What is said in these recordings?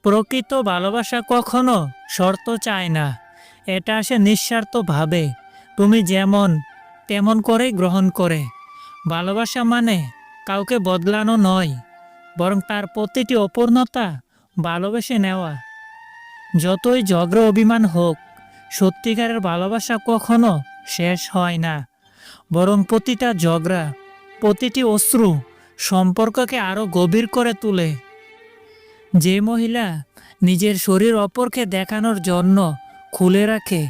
প্রকৃত ভালোবাসা কখনো শর্ত চায় না, এটা আসে নিঃস্বার্থভাবে। তুমি যেমন তেমন করেই গ্রহণ করে। ভালোবাসা মানে কাউকে বদলানো নয়, বরং তার প্রতিটি অপূর্ণতা ভালোবেসে নেওয়া। যতই ঝগড়া অভিমান হোক, সত্যিকারের ভালোবাসা কখনো শেষ হয় না, বরং প্রতিটা ঝগড়া, প্রতিটি অশ্রু সম্পর্ককে আরও গভীর করে তোলে। যে মহিলা নিজের শরীর অপরকে দেখানোর জন্য খুলে রাখে,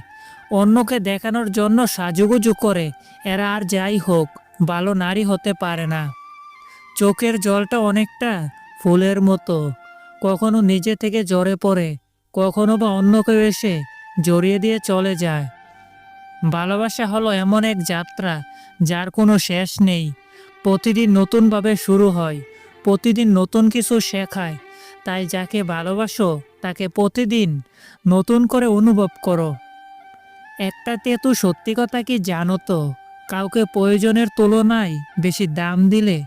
অন্যকে দেখানোর জন্য সাজুগুজু করে, এরা আর যাই হোক ভালো নারী হতে পারে না। চোখের জলটা অনেকটা ফুলের মতো, কখনো নিজে থেকে ঝরে পড়ে, কখনো বা অন্য কেউ এসে জড়িয়ে দিয়ে চলে যায়। ভালোবাসা হলো এমন এক যাত্রা যার কোনো শেষ নেই। প্রতিদিন নতুনভাবে শুরু হয়, প্রতিদিন নতুন কিছু শেখায়। তাই যাকে ভালোবাসো তাকে প্রতিদিন নতুন করে অনুভব করো। একটা তেতু সত্যি কথা কি জানো তো, কাউকে প্রয়োজনের তুলনায় বেশি দাম দিলে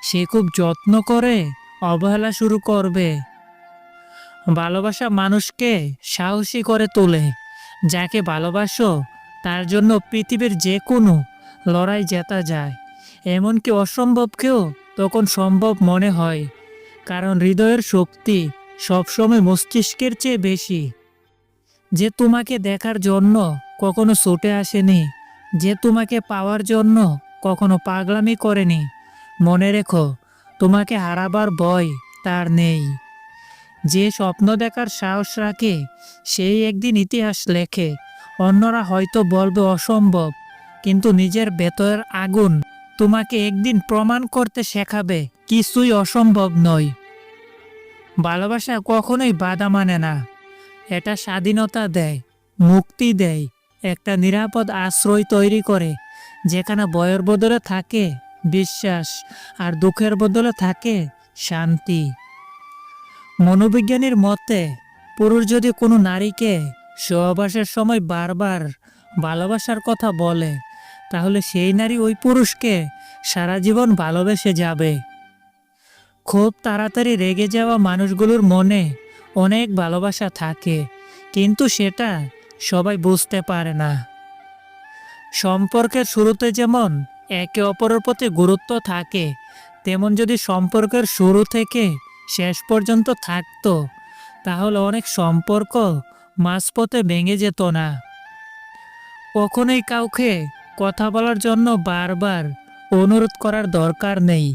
সে খুব যত্ন করে অবহেলা শুরু করবে। ভালোবাসা মানুষকে সাহসী করে তোলে। যাকে ভালোবাসো তার জন্য পৃথিবীর যে কোনো লড়াই জেতা যায়, এমনকি অসম্ভবকেও তখন সম্ভব মনে হয়। কারণ হৃদয়ের শক্তি সবসময় মস্তিষ্কের চেয়ে বেশি। যে তোমাকে দেখার জন্য কখনো ছুটে আসেনি, যে তোমাকে পাওয়ার জন্য কখনো পাগলামি করেনি, মনে রেখো, তোমাকে হারাবার ভয় তার নেই। যে স্বপ্ন দেখার সাহস রাখে সেই একদিন ইতিহাস লেখে। অন্যরা হয়তো বলবে অসম্ভব, কিন্তু নিজের ভেতরের আগুন তোমাকে একদিন প্রমাণ করতে শেখাবে কিছুই অসম্ভব নয়। ভালোবাসা কখনোই বাধা মানে না, এটা স্বাধীনতা দেয়, মুক্তি দেয়, একটা নিরাপদ আশ্রয় তৈরি করে যেখানে ভয়ের বদলে থাকে বিশ্বাস, আর দুঃখের বদলে থাকে শান্তি। মনোবিজ্ঞানীর মতে, পুরুষ যদি কোনো নারীকে সহবাসের সময় বারবার ভালোবাসার কথা বলে, তাহলে সেই নারী ওই পুরুষকে সারা জীবন ভালোবেসে যাবে। খুব তাড়াতাড়ি রেগে যাওয়া মানুষগুলোর মনে অনেক ভালোবাসা থাকে, কিন্তু সেটা সবাই বুঝতে পারে না। সম্পর্কের শুরুতে যেমন একে অপরের প্রতি গুরুত্ব থাকে, তেমন যদি সম্পর্কের শুরু থেকে শেষ পর্যন্ত থাকতো, তাহলে অনেক সম্পর্ক মাঝপথে ভেঙে যেত না। কখনোই কাউকে কথা বলার জন্য বারবার অনুরোধ করার দরকার নেই,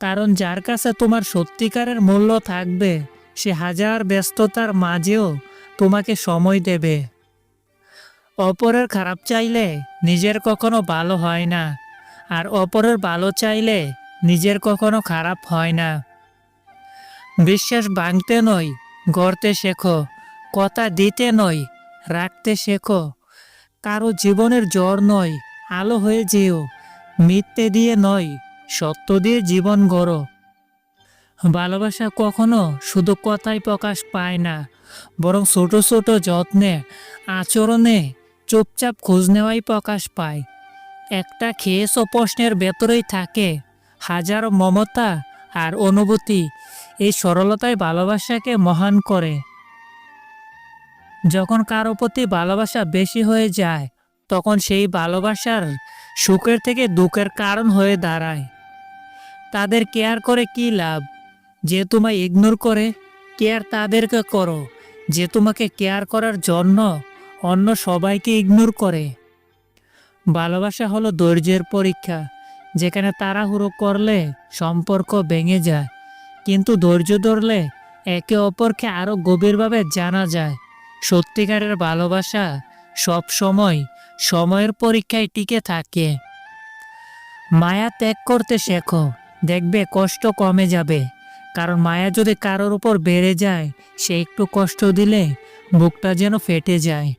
কারণ যার কাছে তোমার সত্যিকারের মূল্য থাকবে সে হাজার ব্যস্ততার মাঝেও তোমাকে সময় দেবে। অপরের খারাপ চাইলে নিজের কখনো ভালো হয় না, আর অপরের ভালো চাইলে নিজের কখনো খারাপ হয় না। বিশ্বাস ভাঙতে নয়, গড়তে শেখো। কথা দিতে নয়, রাখতে শেখো। কারো জীবনের জ্বর নয়, আলো হয়ে যেও। মিথ্যে দিয়ে নয়, সত্য দিয়ে জীবন গড়ো। ভালোবাসা কখনো শুধু কথায় প্রকাশ পায় না, বরং ছোট ছোট যত্নে, আচরণে, চুপচাপ খোঁজ নেওয়াই প্রকাশ পায়। একটা খেয়েছো প্রশ্নের ভেতরেই থাকে হাজারো মমতা আর অনুভূতি। এই সরলতাই ভালোবাসাকে মহান করে। যখন কারো প্রতি ভালোবাসা বেশি হয়ে যায়, তখন সেই ভালোবাসার সুখের থেকে দুঃখের কারণ হয়ে দাঁড়ায়। তাদের কেয়ার করে কি লাভ যে তোমায় ইগনোর করে? কেয়ার তাদেরকে করো যে তোমাকে কেয়ার করার জন্য অন্য সবাইকে ইগনোর করে। ভালোবাসা হলো ধৈর্যের পরীক্ষা, যেখানে তাড়াহুড়ো করলে সম্পর্ক ভেঙে যায়, কিন্তু ধৈর্য ধরলে একে অপরকে আরও গভীরভাবে জানা যায়। সত্যিকারের ভালোবাসা সব সময় সময়ের পরীক্ষায় টিকে থাকে। মায়া ত্যাগ করতে শেখো, দেখবে কষ্ট কমে যাবে। কারণ মায়া যদি কারোর উপর বেড়ে যায়, সে একটু কষ্ট দিলে বুকটা যেন ফেটে যায়।